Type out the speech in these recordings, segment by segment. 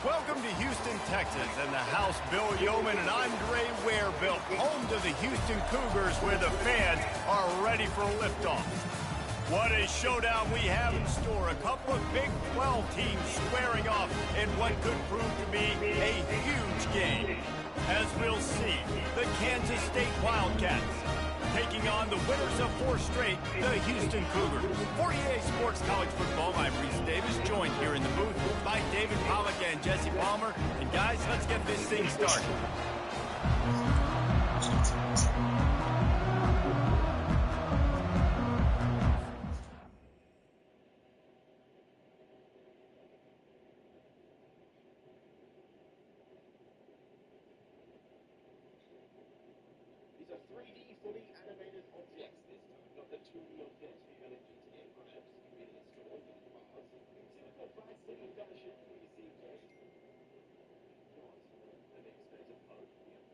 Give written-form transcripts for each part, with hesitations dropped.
Welcome to Houston, Texas, and the house Bill Yeoman and Andre Ware built, home to the Houston Cougars, where the fans are ready for liftoff. What a showdown we have in store. A couple of Big 12 teams squaring off in what could prove to be a huge game. As we'll see, the Kansas State Wildcats taking on the winners of 4 straight, the Houston Cougars. For EA Sports College Football, I'm Reese Davis, joined here in the booth by David Pollack and Jesse Palmer. And guys, let's get this thing started. These are 3D fully animated objects this time, not the 2D objects we had in GTA5 being installed in the bars. Typical plastic fashion we see today. An expensive home.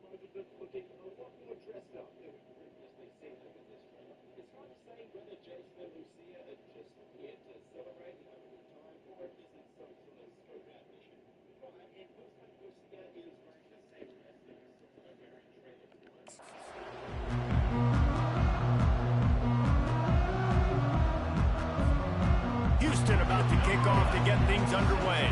Both of them looking a lot more dressed up than we previously seen them in this trailer. It's hard to say whether Jason and Lucia are just here to celebrate and have a good time, or if this is some sort of scope-out mission. But it looks like Lucia is wearing the same dress that we saw her wearing in trailers. Houston about to kick off to get things underway.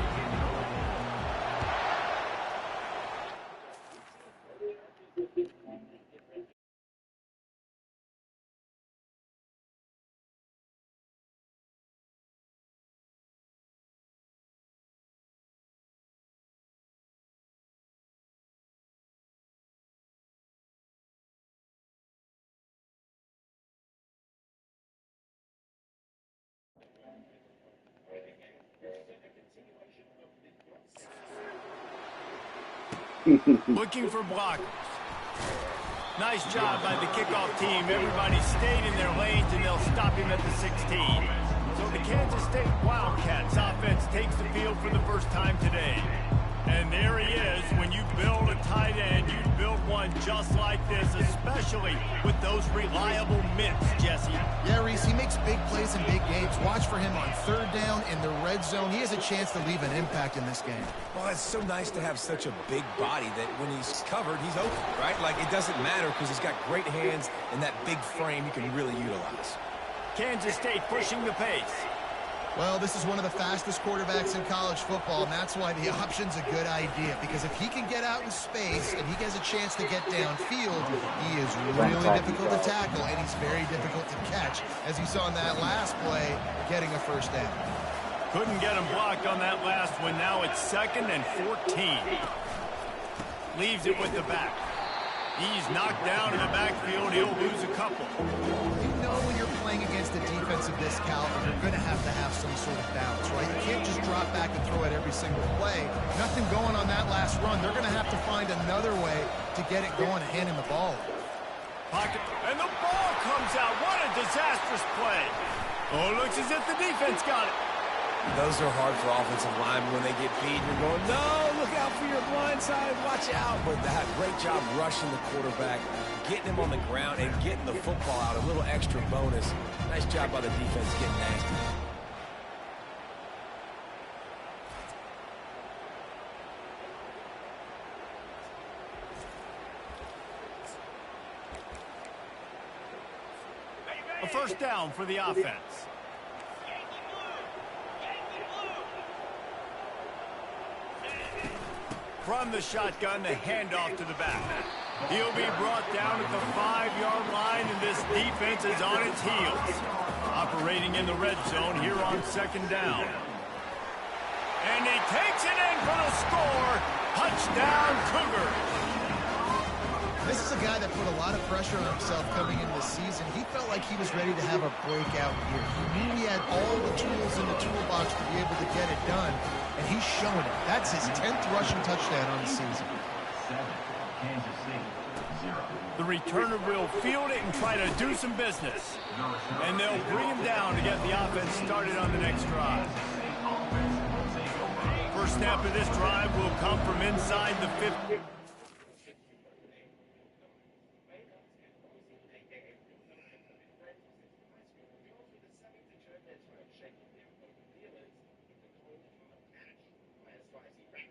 Looking for blockers. Nice job by the kickoff team. Everybody stayed in their lanes, and they'll stop him at the 16. So the Kansas State Wildcats offense takes the field for the first time today. And there he is. When you build a tight end, you build one just like this, especially with those reliable mitts, Jesse. Yeah, Reese, he makes big plays in big games. Watch for him on 3rd down in the red zone. He has a chance to leave an impact in this game. Well, it's so nice to have such a big body that when he's covered, he's open, right? Like, it doesn't matter because he's got great hands and that big frame you can really utilize. Kansas State pushing the pace. Well, this is one of the fastest quarterbacks in college football, and that's why the option's a good idea, because if he can get out in space and he gets a chance to get downfield, he is really difficult to tackle, and he's very difficult to catch, as you saw in that last play, getting a 1st down. Couldn't get him blocked on that last one. Now it's 2nd and 14. Leaves it with the back. He's knocked down in the backfield. He'll lose a couple. You know when you're playing against a defense of this caliber, you're going to have some sort of balance, right? You can't just drop back and throw it every single play. Nothing going on that last run. They're going to have to find another way to get it going and hand him the ball. Pocket, and the ball comes out. What a disastrous play. Oh, looks as if the defense got it. Those are hard for offensive linemen when they get beat. You're going, no, look out for your blind side, watch out. But that great job rushing the quarterback, getting him on the ground, and getting the football out, a little extra bonus. Nice job by the defense getting nasty. A 1st down for the offense. From the shotgun, the handoff to the back. He'll be brought down at the 5-yard line, and this defense is on its heels. Operating in the red zone here on 2nd down. And he takes it in for the score. Touchdown, Cougars. This is a guy that put a lot of pressure on himself coming into the season. He felt like he was ready to have a breakout year. He knew he had all the tools in the toolbox to be able to get it done, and he's showing it. That's his 10th rushing touchdown on the season. The returner will field it and try to do some business. And they'll bring him down to get the offense started on the next drive. First snap of this drive will come from inside the 50.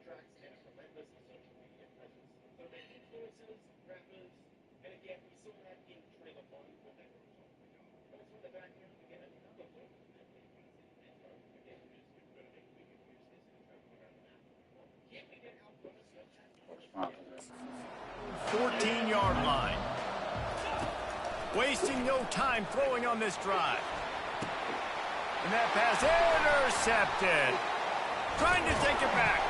Track 14-yard line. Wasting no time throwing on this drive. And that pass intercepted. Trying to take it back.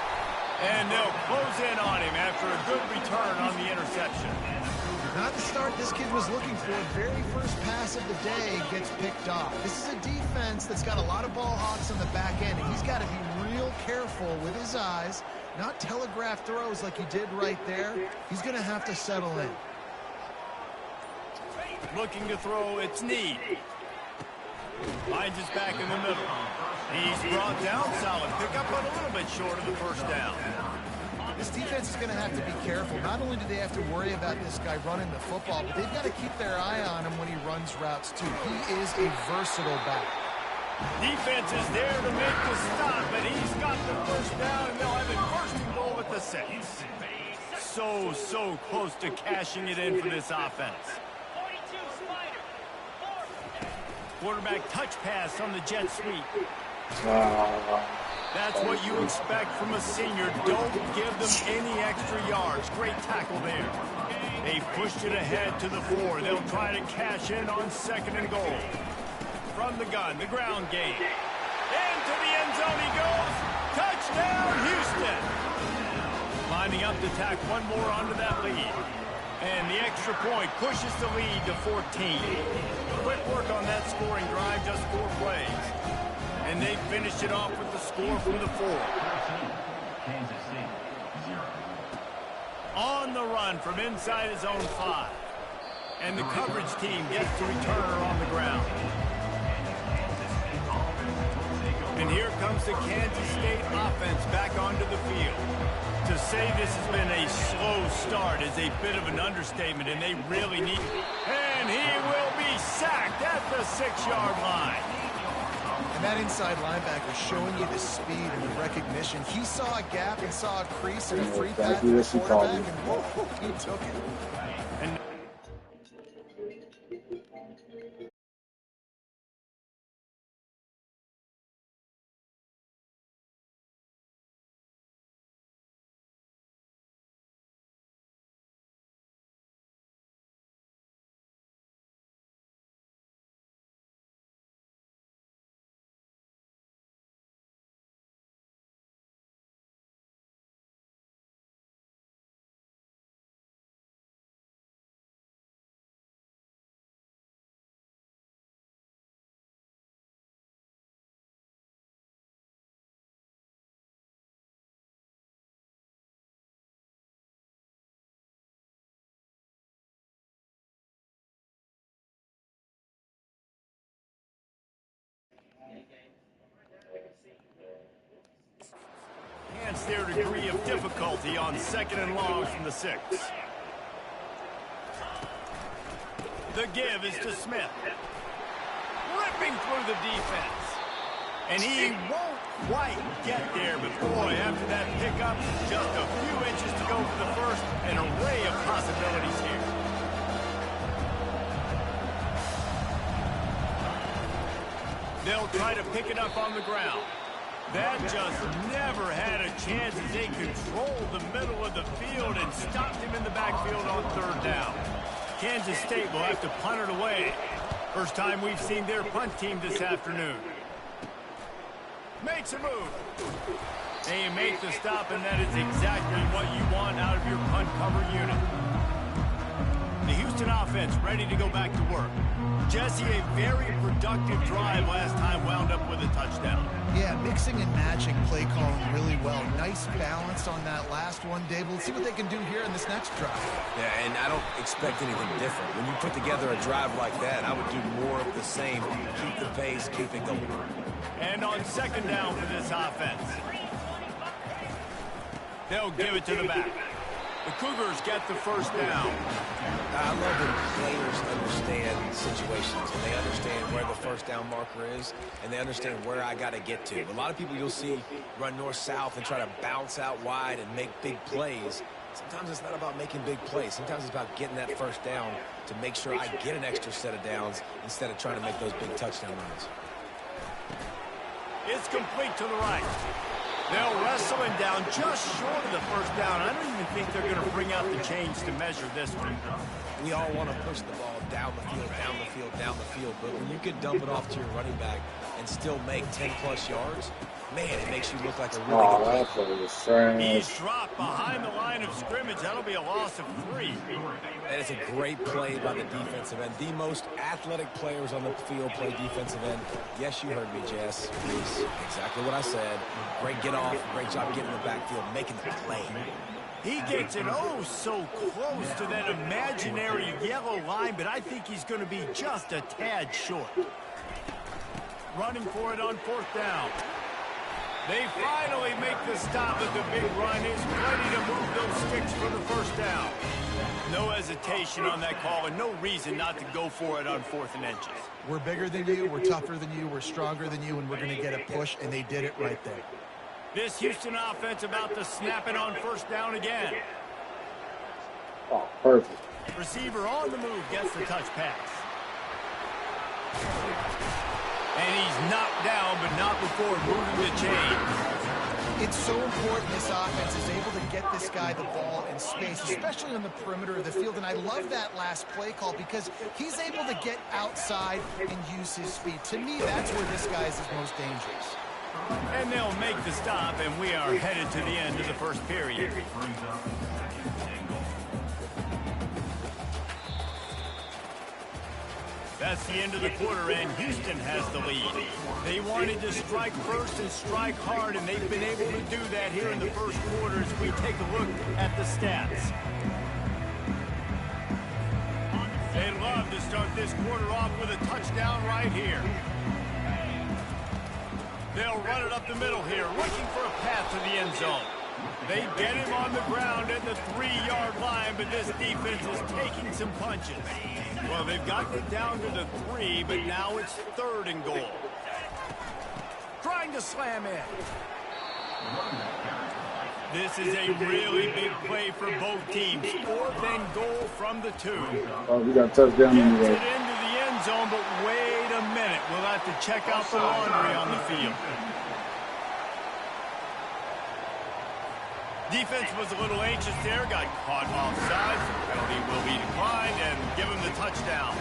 And they'll close in on him after a good return on the interception. Not the start this kid was looking for. Very first pass of the day gets picked off. This is a defense that's got a lot of ball hawks on the back end, and he's got to be real careful with his eyes, not telegraph throws like he did right there. He's going to have to settle in. Looking to throw, it's Need. Finds his back in the middle. He's brought down, solid pickup, but a little bit short of the first down. This defense is going to have to be careful. Not only do they have to worry about this guy running the football, but they've got to keep their eye on him when he runs routes too. He is a versatile back. Defense is there to make the stop, but he's got the first down, and they'll have it first and goal at the 6. So close to cashing it in for this offense. Quarterback touch pass on the jet sweep. That's what you expect from a senior. Don't give them any extra yards. Great tackle there. They pushed it ahead to the 4. They'll try to cash in on 2nd and goal. From the gun, the ground game. Into the end zone he goes. Touchdown, Houston. Lining up to tack one more onto that lead. And the extra point pushes the lead to 14. Quick work on that scoring drive, just 4 plays. And they finished it off with the score from the 4. On the run from inside his own 5. And the coverage team gets the returner on the ground. And here comes the Kansas State offense back onto the field. To say this has been a slow start is a bit of an understatement, and they really need it. And he will be sacked at the 6-yard line. And that inside linebacker showing you the speed and the recognition. He saw a gap and saw a crease and a free path to the quarterback, and whoa, he took it. And their degree of difficulty on 2nd and long from the 6. The give is to Smith. Ripping through the defense. And he won't quite get there, but boy, after that pickup, just a few inches to go for the first. An array of possibilities here. They'll try to pick it up on the ground. That just never had a chance as they controlled the middle of the field and stopped him in the backfield on 3rd down. Kansas State will have to punt it away. First time we've seen their punt team this afternoon. Makes a move. They make the stop, and that is exactly what you want out of your punt cover unit. The Houston offense ready to go back to work. Jesse, a very productive drive last time, wound up with a touchdown. Yeah, mixing and matching play calling really well. Nice balance on that last one, Dave. We'll see what they can do here in this next drive. Yeah, and I don't expect anything different. When you put together a drive like that, I would do more of the same. Keep the pace, keep it going. And on 2nd down for this offense, they'll give it to the back. The Cougars get the first down. I love when players understand situations, and they understand where the first down marker is, and they understand where I got to get to. A lot of people you'll see run north-south and try to bounce out wide and make big plays. Sometimes it's not about making big plays. Sometimes it's about getting that first down to make sure I get an extra set of downs instead of trying to make those big touchdown runs. It's complete to the right. They'll wrestle him down just short of the first down. I don't even think they're going to bring out the chains to measure this one. We all want to push the ball down the field, down the field, down the field. But when you can dump it off to your running back and still make 10-plus yards, man, it makes you look like a really good player. He's dropped behind the line of scrimmage. That'll be a loss of 3. And it's a great play by the defensive end. The most athletic players on the field play defensive end. Yes, you heard me, Jess. Reese, exactly what I said. Great get off. Great job getting in the backfield, making the play. He gets it so close to that imaginary yellow line, but I think he's going to be just a tad short. Running for it on 4th down. They finally make the stop with the big run. Is ready to move those sticks for the first down. No hesitation on that call and no reason not to go for it on 4th and inches. We're bigger than you, we're tougher than you, we're stronger than you, and we're going to get a push, and they did it right there. This Houston offense about to snap it on 1st down again. Oh, perfect. Receiver on the move gets the touch pass. And he's knocked down, but not before moving the chains. It's so important this offense is able to get this guy the ball in space, especially on the perimeter of the field. And I love that last play call because he's able to get outside and use his speed. To me, that's where this guy is most dangerous. And they'll make the stop, and we are headed to the end of the first period. That's the end of the quarter, and Houston has the lead. They wanted to strike first and strike hard, and they've been able to do that here in the first quarter as we take a look at the stats. They'd love to start this quarter off with a touchdown right here. They'll run it up the middle here, looking for a path to the end zone. They get him on the ground at the 3-yard line, but this defense is taking some punches. Well, they've gotten it down to the 3, but now it's 3rd and goal. Trying to slam in. This is a really big play for both teams. 4th and goal from the 2. Oh, we got a touchdown anyway. Gets it into the end zone, but wait a minute. We'll have to check out the laundry on the field. Defense was a little anxious there, got caught offside. Penalty will be declined and give him the touchdown.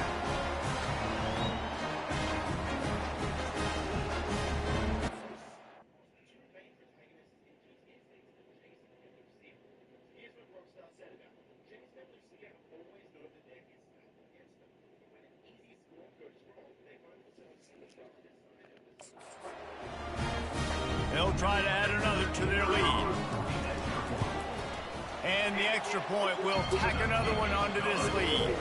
They'll try to add another to their lead. And the extra point will tack another one onto this lead.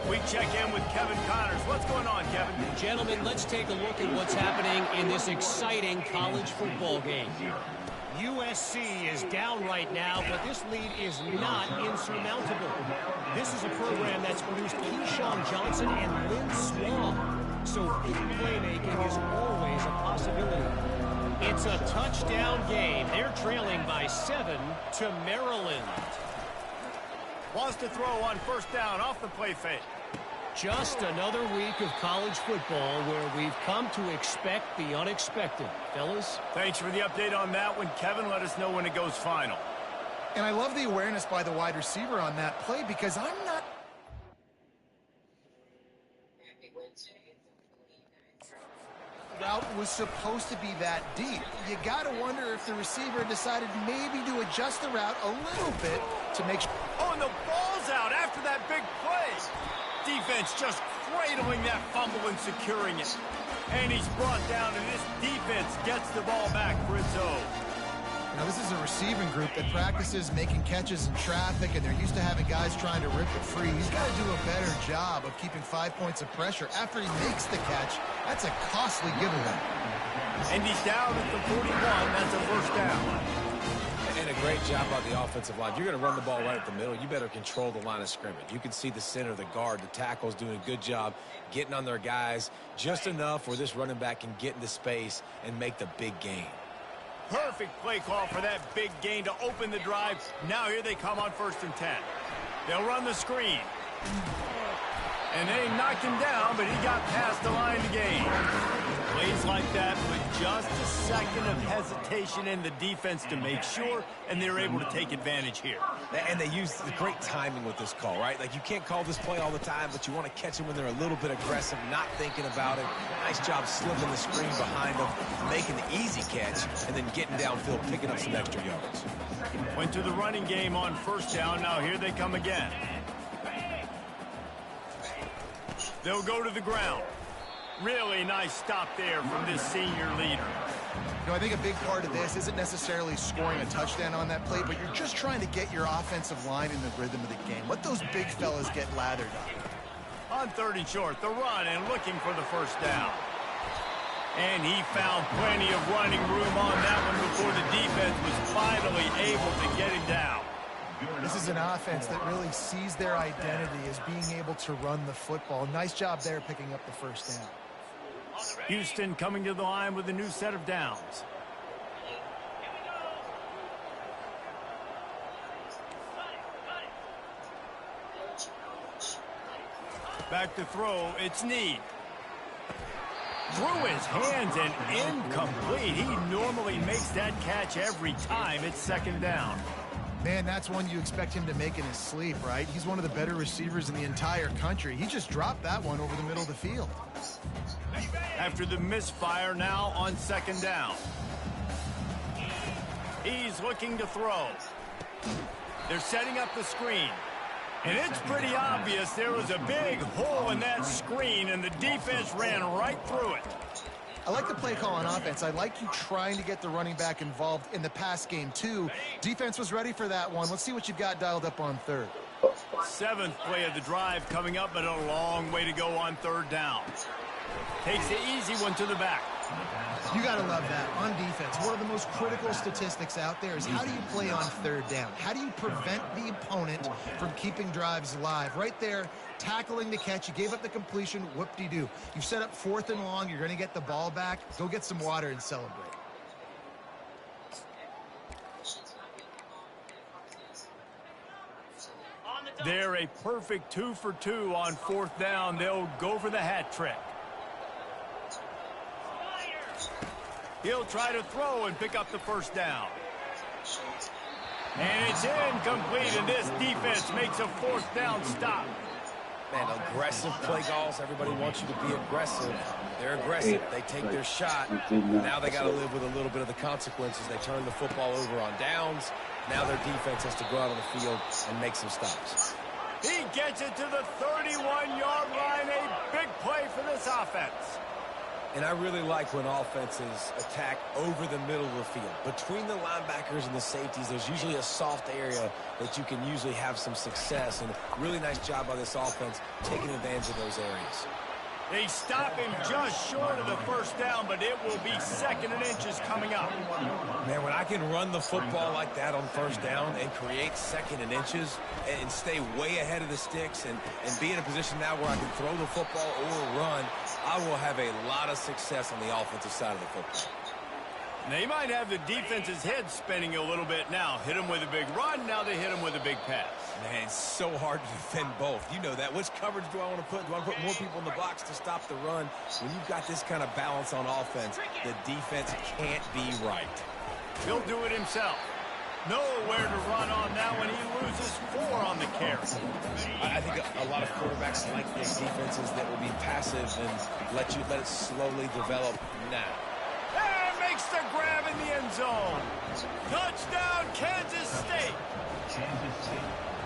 We check in with Kevin Connors. What's going on, Kevin? Gentlemen, let's take a look at what's happening in this exciting college football game. USC is down right now, but this lead is not insurmountable. This is a program that's produced Keyshawn Johnson and Lynn Swan. So big playmaking is always a possibility. It's a touchdown game. They're trailing by 7 to Maryland. Wants to throw on 1st down off the play fake. Just another week of college football where we've come to expect the unexpected. Fellas? Thanks for the update on that one, Kevin. Let us know when it goes final. And I love the awareness by the wide receiver on that play because I'm not... route was supposed to be that deep. You got to wonder if the receiver decided maybe to adjust the route a little bit to make sure. Oh, and the ball's out after that big play. Defense just cradling that fumble and securing it. And he's brought down, and this defense gets the ball back for its own. Now, this is a receiving group that practices making catches in traffic, and they're used to having guys trying to rip it free. He's got to do a better job of keeping 5 points of pressure after he makes the catch. That's a costly giveaway. And he's down at the 41. That's a 1st down. And a great job by the offensive line. You're going to run the ball right at the middle. You better control the line of scrimmage. You can see the center, the guard, the tackle's doing a good job getting on their guys just enough where this running back can get into space and make the big game. Perfect play call for that big gain to open the drive. Now here they come on 1st and 10. They'll run the screen. And they knocked him down, but he got past the line to gain. Plays like that with just a second of hesitation in the defense to make sure, and they're able to take advantage here. And they use the great timing with this call, right? Like, you can't call this play all the time, but you want to catch them when they're a little bit aggressive, not thinking about it. Nice job slipping the screen behind them, making the easy catch, and then getting downfield, picking up some extra yards. Went to the running game on 1st down. Now here they come again. They'll go to the ground. Really nice stop there from this senior leader. You know, I think a big part of this isn't necessarily scoring a touchdown on that play, but you're just trying to get your offensive line in the rhythm of the game. Let those big fellas get lathered up. On 3rd and short, the run and looking for the 1st down. And he found plenty of running room on that one before the defense was finally able to get him down. This is an offense that really sees their identity as being able to run the football. Nice job there picking up the 1st down. Houston coming to the line with a new set of downs. Back to throw, it's Need. Through his hands and incomplete. He normally makes that catch every time. It's 2nd down. Man, that's one you expect him to make in his sleep, right? He's one of the better receivers in the entire country. He just dropped that one over the middle of the field. After the misfire, now on 2nd down. He's looking to throw. They're setting up the screen. And it's pretty obvious there was a big hole in that screen, and the defense ran right through it. I like the play call on offense. I like you trying to get the running back involved in the pass game, too. Defense was ready for that one. Let's see what you've got dialed up on 3rd. 7th play of the drive coming up, but a long way to go on 3rd down. Takes the easy one to the back. You got to love that on defense. One of the most critical statistics out there is how do you play on 3rd down? How do you prevent the opponent from keeping drives alive? Right there, tackling the catch. You gave up the completion. Whoop-de-doo. You've set up 4th and long. You're going to get the ball back. Go get some water and celebrate. They're a perfect 2 for 2 on 4th down. They'll go for the hat trick. He'll try to throw and pick up the 1st down. And it's incomplete, and this defense makes a 4th down stop. Man, aggressive play calls. Everybody wants you to be aggressive. They're aggressive. They take their shot. Now they got to live with a little bit of the consequences. They turn the football over on downs. Now their defense has to go out on the field and make some stops. He gets it to the 31-yard line. A big play for this offense. And I really like when offenses attack over the middle of the field. Between the linebackers and the safeties, there's usually a soft area that you can usually have some success. And really nice job by this offense taking advantage of those areas. They stop him just short of the 1st down, but it will be 2nd and inches coming up. Man, when I can run the football like that on 1st down and create 2nd and inches and stay way ahead of the sticks and be in a position now where I can throw the football or run, I will have a lot of success on the offensive side of the football. They might have the defense's head spinning a little bit now. Hit him with a big run, now they hit him with a big pass. Man, it's so hard to defend both. You know that. Which coverage do I want to put? Do I want to put more people in the box to stop the run? When you've got this kind of balance on offense, the defense can't be right. He'll do it himself. Nowhere to run on that one. He loses 4 on the carry. I think a lot of quarterbacks like these defenses that will be passive and let it slowly develop now. And makes the grab in the end zone. Touchdown, Kansas State.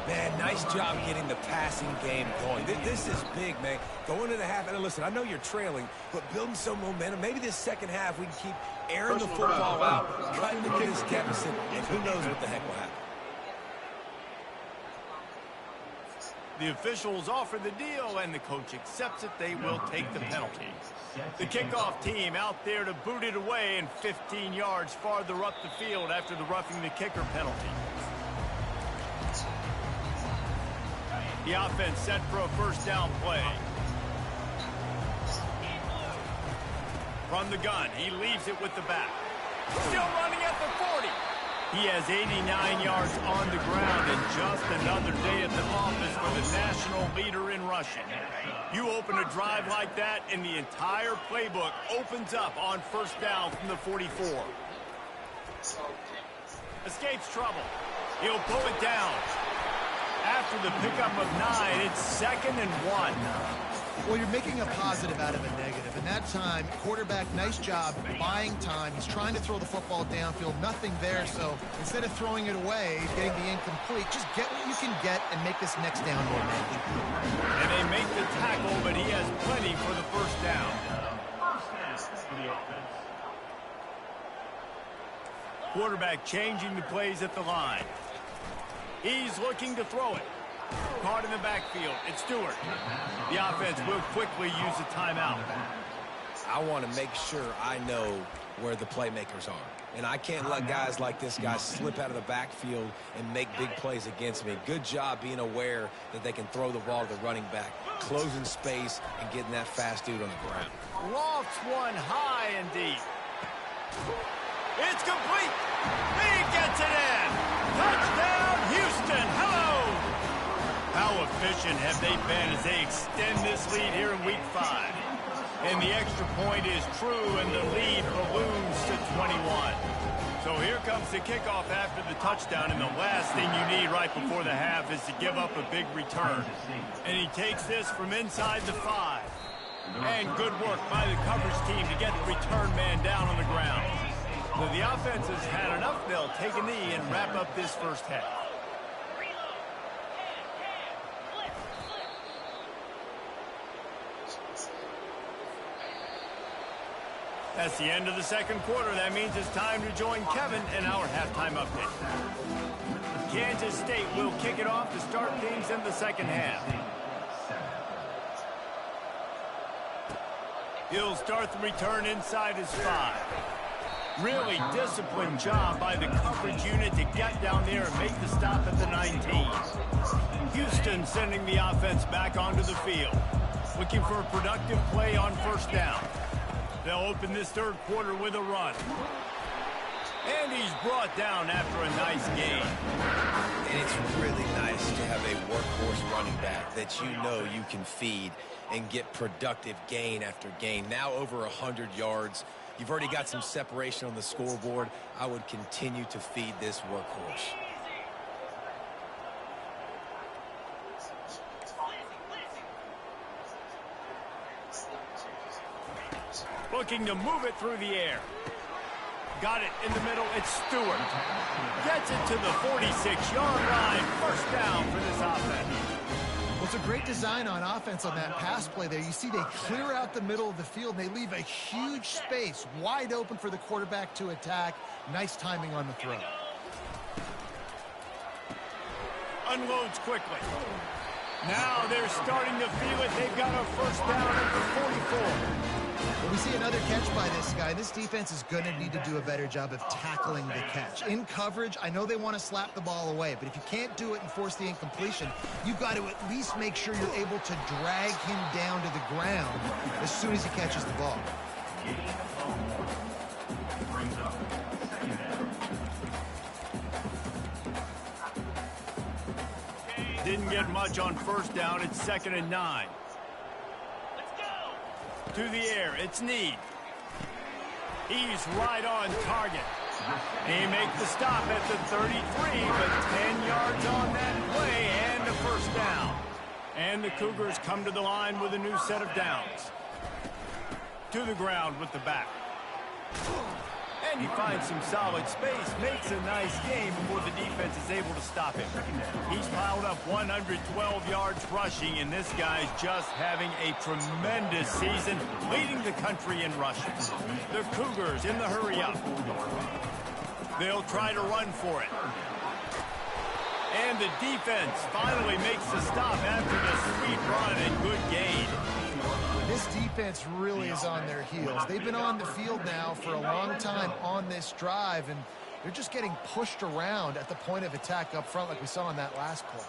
Man, nice job getting the passing game going. This is big, man. Going into the half, and listen, I know you're trailing, but building some momentum. Maybe this second half we can keep airing the football out, cutting into this deficit, and who knows what the heck will happen. The officials offer the deal, and the coach accepts it. They will take the penalty. The kickoff team out there to boot it away and 15 yards farther up the field after the roughing the kicker penalty. The offense set for a 1st down play. From the gun, he leaves it with the back. Still running at He has 89 yards on the ground and just another day at the office for the national leader in rushing. You open a drive like that and the entire playbook opens up on first down from the 44. Escapes trouble. He'll pull it down. After the pickup of 9, it's 2nd and 1. Well, you're making a positive out of a negative. And that time, quarterback, nice job buying time. He's trying to throw the football downfield. Nothing there, so instead of throwing it away, getting the incomplete, just get what you can get and make this next down more manageable. And they make the tackle, but he has plenty for the first down. Quarterback changing the plays at the line. He's looking to throw it. Caught in the backfield. It's Stewart. The offense will quickly use a timeout. I want to make sure I know where the playmakers are. And I can't let guys like this guy slip out of the backfield and make big plays against me. Good job being aware that they can throw the ball to the running back, closing space, and getting that fast dude on the ground. Lofts one high and deep. It's complete. He gets it in. Touchdown, Houston. Hello. How efficient have they been as they extend this lead here in Week 5? And the extra point is true, and the lead balloons to 21. So here comes the kickoff after the touchdown, and the last thing you need right before the half is to give up a big return. And he takes this from inside the 5. And good work by the coverage team to get the return man down on the ground. So the offense has had enough. They'll take a knee and wrap up this first half. That's the end of the second quarter. That means it's time to join Kevin in our halftime update. Kansas State will kick it off to start things in the second half. He'll start the return inside his 5. Really disciplined job by the coverage unit to get down there and make the stop at the 19. Houston sending the offense back onto the field. Looking for a productive play on first down. They'll open this third quarter with a run. And he's brought down after a nice gain. And it's really nice to have a workhorse running back that you know you can feed and get productive gain after gain. Now over 100 yards. You've already got some separation on the scoreboard. I would continue to feed this workhorse. Looking to move it through the air. Got it in the middle. It's Stewart. Gets it to the 46-yard line. First down for this offense. Well, it's a great design on offense on that pass play there. You see they clear out the middle of the field, and they leave a huge space wide open for the quarterback to attack. Nice timing on the throw. Unloads quickly. Now they're starting to feel it. They've got a first down at the 44. Well, we see another catch by this guy. This defense is going to need to do a better job of tackling the catch. In coverage, I know they want to slap the ball away, but if you can't do it and force the incompletion, you've got to at least make sure you're able to drag him down to the ground as soon as he catches the ball. Didn't get much on first down. It's 2nd and 9. To the air, it's Need. He's right on target. He makes the stop at the 33, but 10 yards on that play and a first down. And the Cougars come to the line with a new set of downs. To the ground with the back. And he finds some solid space, makes a nice game before the defense is able to stop him. He's piled up 112 yards rushing, and this guy's just having a tremendous season, leading the country in rushing. The Cougars in the hurry up. They'll try to run for it. And the defense finally makes the stop after the sweet run and good gain. This defense really is on their heels. They've been on the field now for a long time on this drive, and they're just getting pushed around at the point of attack up front like we saw on that last play.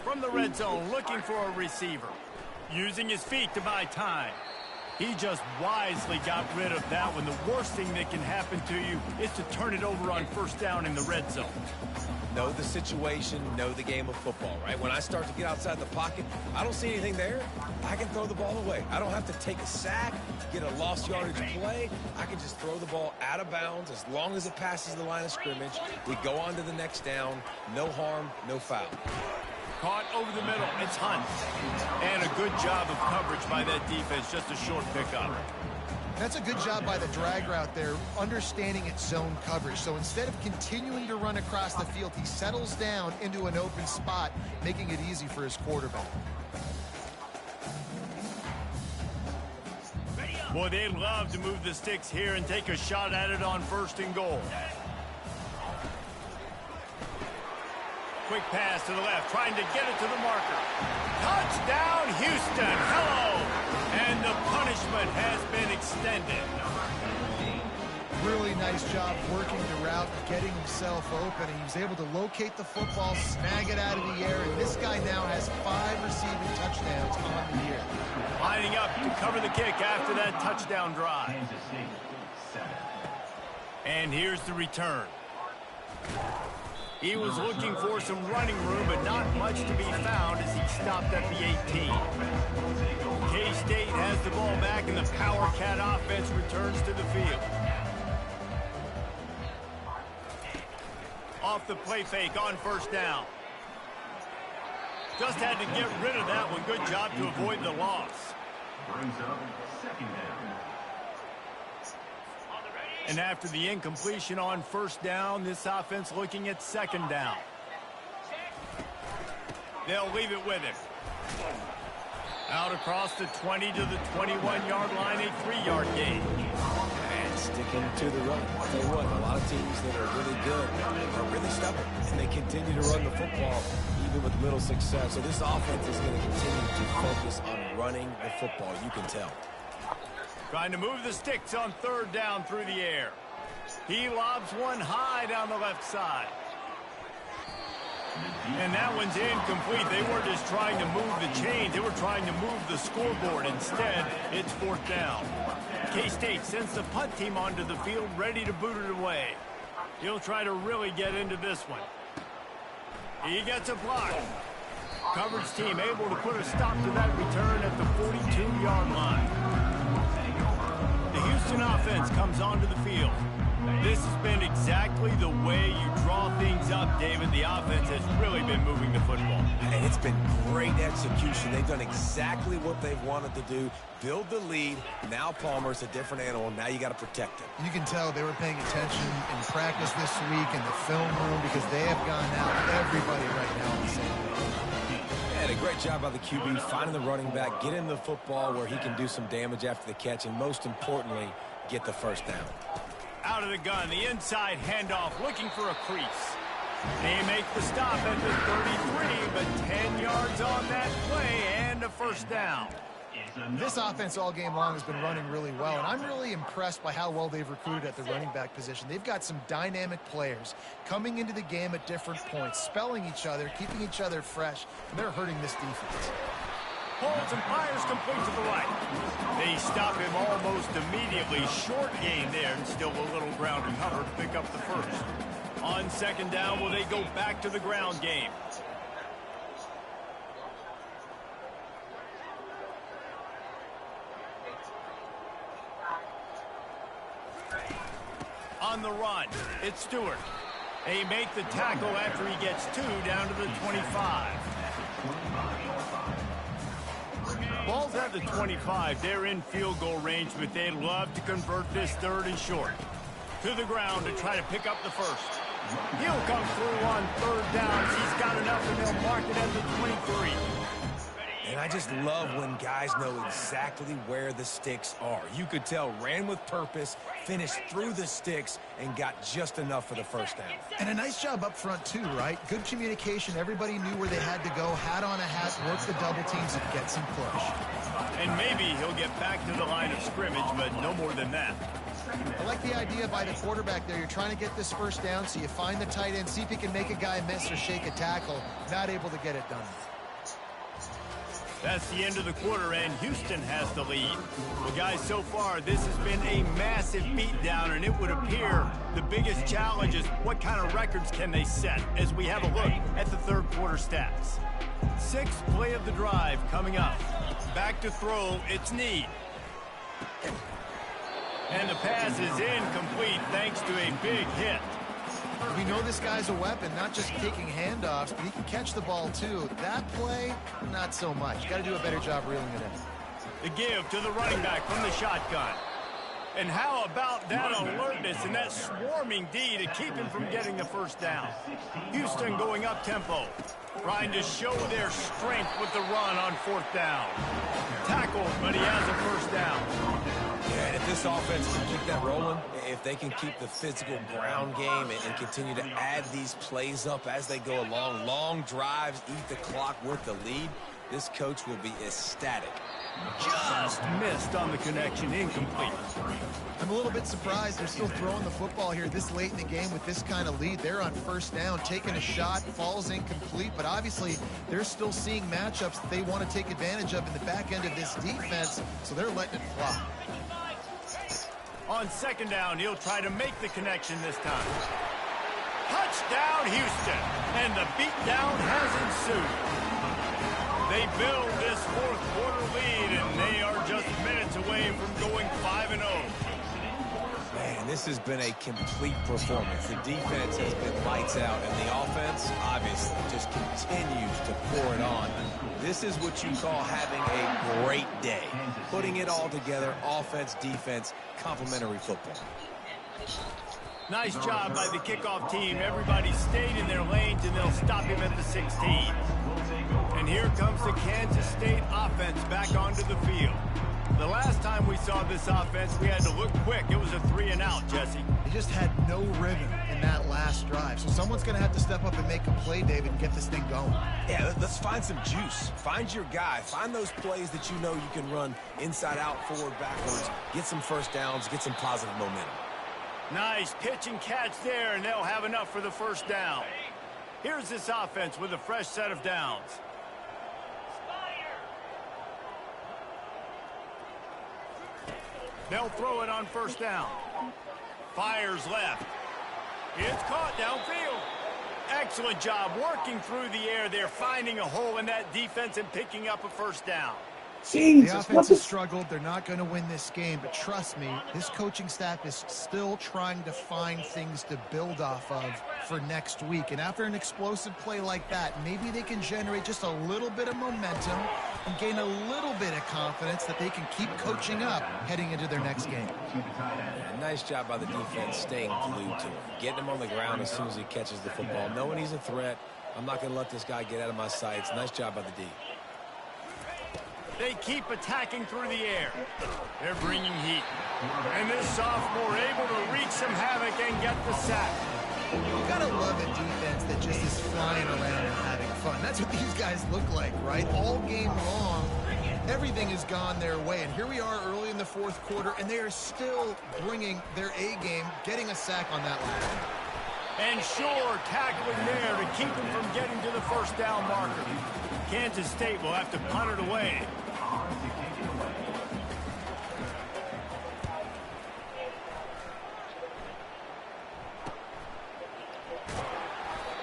From the red zone, looking for a receiver. Using his feet to buy time. He just wisely got rid of that one. The worst thing that can happen to you is to turn it over on first down in the red zone. Know the situation, know the game of football, right? When I start to get outside the pocket, I don't see anything there. I can throw the ball away. I don't have to take a sack, get a lost yardage play. I can just throw the ball out of bounds as long as it passes the line of scrimmage. We go on to the next down. No harm, no foul. Caught over the middle. It's Hunt. And a good job of coverage by that defense. Just a short pickup. That's a good job by the drag route there, understanding its zone coverage. So instead of continuing to run across the field, he settles down into an open spot, making it easy for his quarterback. Boy, they'd love to move the sticks here and take a shot at it on first and goal. Quick pass to the left, trying to get it to the marker. Touchdown, Houston. Hello. And the punishment has been extended. Really nice job working the route, getting himself open. And he was able to locate the football, snag it out of the air. And this guy now has 5 receiving touchdowns on the year. Lining up to cover the kick after that touchdown drive. And here's the return. He was looking for some running room, but not much to be found as he stopped at the 18. K-State has the ball back, and the Power Cat offense returns to the field. Off the play fake on first down. Just had to get rid of that one. Good job to avoid the loss. Brings up second down. And after the incompletion on first down, this offense looking at second down. They'll leave it with him. Out across the 20 to the 21-yard line, a 3-yard gain. And sticking to the run. I'll tell you what, a lot of teams that are really good are really stubborn, and they continue to run the football even with little success. So this offense is going to continue to focus on running the football, you can tell. Trying to move the sticks on third down through the air. He lobs one high down the left side. And that one's incomplete. They were just trying to move the chains. They were trying to move the scoreboard. Instead, it's fourth down. K-State sends the punt team onto the field, ready to boot it away. He'll try to really get into this one. He gets a block. Coverage team able to put a stop to that return at the 42-yard line. The Houston offense comes onto the field. This has been exactly the way you draw things up, David. The offense has really been moving the football. And it's been great execution. They've done exactly what they've wanted to do. Build the lead. Now Palmer's a different animal. Now you got to protect him. You can tell they were paying attention in practice this week in the film room because they have gone out everybody right now on the same page. And a great job by the QB finding the running back, get him the football where he can do some damage after the catch, and most importantly, get the first down. Out of the gun, the inside handoff, looking for a crease. They make the stop at the 33, but 10 yards on that play and a first down. This offense all game long has been running really well, and I'm really impressed by how well they've recruited at the running back position. They've got some dynamic players coming into the game at different points, spelling each other, keeping each other fresh, and they're hurting this defense. Holds and fires complete to the right. They stop him almost immediately. Short gain there, and still a little ground to cover to pick up the first. On second down, will they go back to the ground game? On the run, it's Stewart. They make the tackle after he gets 2 down to the 25. Ball's at the 25. They're in field goal range, but they'd love to convert this third and short. To the ground to try to pick up the first. He'll come through on third down. He's got enough, and they'll mark it at the 23. And I just love when guys know exactly where the sticks are. You could tell, ran with purpose, finished through the sticks, and got just enough for the first down. And a nice job up front, too, right? Good communication. Everybody knew where they had to go. Hat on a hat, work the double teams, and get some push. And maybe he'll get back to the line of scrimmage, but no more than that. I like the idea by the quarterback there. You're trying to get this first down, so you find the tight end, see if he can make a guy miss or shake a tackle. Not able to get it done. That's the end of the quarter, and Houston has the lead. Well, guys, so far, this has been a massive beatdown, and it would appear the biggest challenge is what kind of records can they set as we have a look at the third quarter stats. Sixth play of the drive coming up. Back to throw, it's Need. And the pass is incomplete thanks to a big hit. We know this guy's a weapon, not just taking handoffs, but he can catch the ball too. That play, not so much. Got to do a better job reeling it in. The give to the running back from the shotgun. And how about that alertness and that swarming D to keep him from getting the first down? Houston going up tempo, trying to show their strength with the run on fourth down. Tackled, but he has a first down. Yeah, and if this offense can keep that rolling, if they can keep the physical ground game and continue to add these plays up as they go along, long drives, eat the clock with the lead, this coach will be ecstatic. Just missed on the connection, incomplete. I'm a little bit surprised they're still throwing the football here this late in the game with this kind of lead. They're on first down, taking a shot, falls incomplete, but obviously they're still seeing matchups that they want to take advantage of in the back end of this defense, so they're letting it fly. On second down, he'll try to make the connection this time. Touchdown, Houston, and the beatdown has ensued. They build this fourth quarter lead, and they are just minutes away from going 5-0. Man, this has been a complete performance. The defense has been lights out, and the offense, obviously, just continues to pour it on. This is what you call having a great day. Putting it all together, offense, defense, complementary football. Nice job by the kickoff team. Everybody stayed in their lanes, and they'll stop him at the 16. And here comes the Kansas State offense back onto the field. The last time we saw this offense, we had to look quick. It was a 3-and-out, Jesse. They just had no rhythm in that last drive. So someone's going to have to step up and make a play, David, and get this thing going. Yeah, let's find some juice. Find your guy. Find those plays that you know you can run inside out, forward, backwards. Get some first downs. Get some positive momentum. Nice pitch and catch there, and they'll have enough for the first down. Here's this offense with a fresh set of downs. They'll throw it on first down. Fires left. It's caught downfield. Excellent job working through the air. They're finding a hole in that defense and picking up a first down. The offense has struggled. They're not going to win this game, but trust me, this coaching staff is still trying to find things to build off of for next week. And after an explosive play like that, maybe they can generate just a little bit of momentum and gain a little bit of confidence that they can keep coaching up heading into their next game. Nice job by the defense staying glued to him. Getting him on the ground as soon as he catches the football. Knowing he's a threat, I'm not going to let this guy get out of my sights. Nice job by the D. They keep attacking through the air. They're bringing heat. And this sophomore able to wreak some havoc and get the sack. You gotta love a defense that just is flying around and having fun. That's what these guys look like, right? All game long, everything has gone their way. And here we are early in the fourth quarter, and they are still bringing their A game, getting a sack on that last one. And sure, tackling there to keep them from getting to the first down marker. Kansas State will have to punt it away.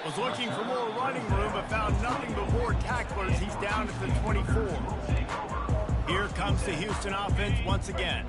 Was looking for more running room, but found nothing but more tacklers. He's down at the 24. Here comes the Houston offense once again.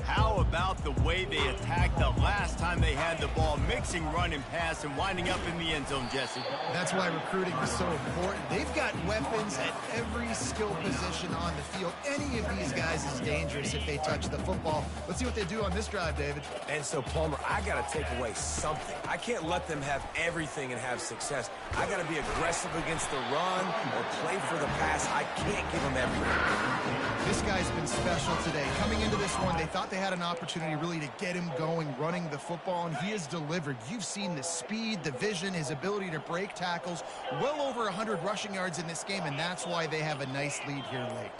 How about the way they attacked the last time they had the ball, mixing run and pass and winding up in the end zone, Jesse? That's why recruiting is so important. They've got weapons at every skill position on the field. Any of these guys is dangerous if they touch the football. Let's see what they do on this drive, David. And so, Palmer, I got to take away something. I can't let them have everything and have success. I got to be aggressive against the run or play for the pass. I can't give them everything. This guy's been special today. Coming into this one, they thought they had an opportunity really to get him going, running the football, and he has delivered. You've seen the speed, the vision, his ability to break tackles, well over 100 rushing yards in this game, and that's why they have a nice lead here late.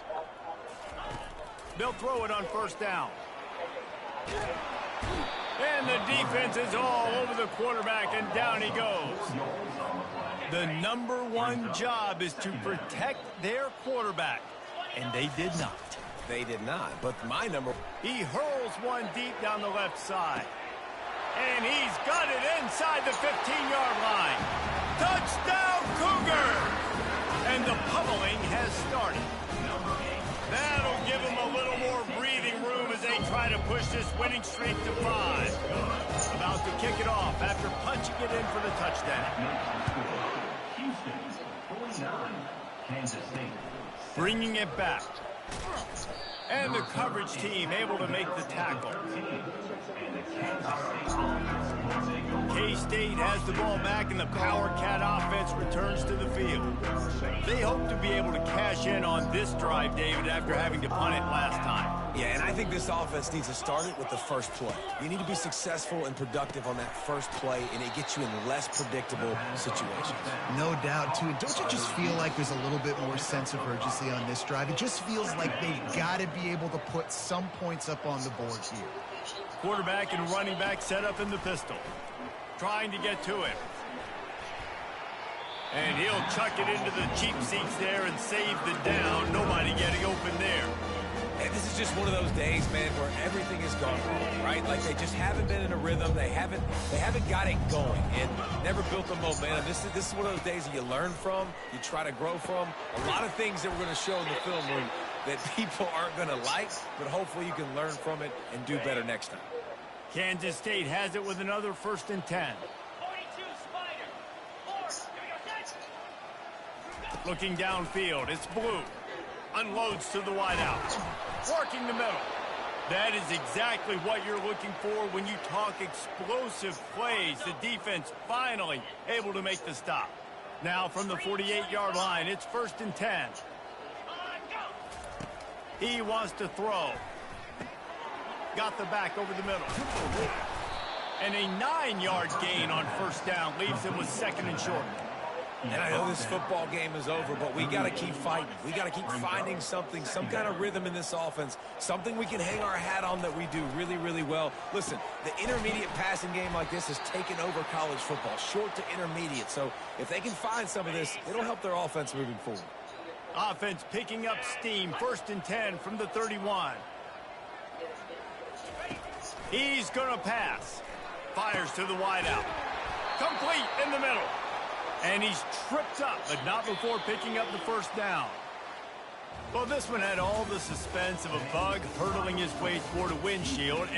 They'll throw it on first down. And the defense is all over the quarterback, and down he goes. The #1 job is to protect their quarterback. And they did not. They did not, but my number... He hurls one deep down the left side. And he's got it inside the 15-yard line. Touchdown, Cougar! And the pummeling has started. That'll give them a little more breathing room as they try to push this winning streak to 5. About to kick it off after punching it in for the touchdown. Bringing it back. And the coverage team able to make the tackle. K-State has the ball back and the Power Cat offense returns to the field. They hope to be able to cash in on this drive, David, after having to punt it last time. Yeah, and I think this offense needs to start it with the first play. You need to be successful and productive on that first play, and it gets you in less predictable situations. No doubt, too. Don't you just feel like there's a little bit more sense of urgency on this drive? It just feels like they've got to be able to put some points up on the board here. Quarterback and running back set up in the pistol. Trying to get to it. And he'll chuck it into the cheap seats there and save the down. Nobody getting open there. And this is just one of those days, man, where everything has gone wrong, right? Like they just haven't been in a rhythm. They haven't got it going and never built the momentum. This is one of those days that you learn from, you try to grow from. A lot of things that we're going to show in the film room that people aren't going to like, but hopefully you can learn from it and do better next time. Kansas State has it with another 1st and 10. Looking downfield, it's Blue. Unloads to the wideout. Working the middle. That is exactly what you're looking for when you talk explosive plays. The defense finally able to make the stop. Now from the 48-yard line, it's 1st and 10. He wants to throw. Got the back over the middle. And a 9-yard gain on 1st down leaves him with 2nd and short. And I know this football game is over, but we got to keep fighting. We got to keep finding something, some kind of rhythm in this offense, something we can hang our hat on that we do really, really well. Listen, the intermediate passing game like this has taken over college football, short to intermediate. So if they can find some of this, it'll help their offense moving forward. Offense picking up steam. 1st and 10 from the 31. He's going to pass. Fires to the wideout. Complete in the middle. And he's tripped up, but not before picking up the 1st down. Well, this one had all the suspense of a bug hurtling his way toward a windshield, and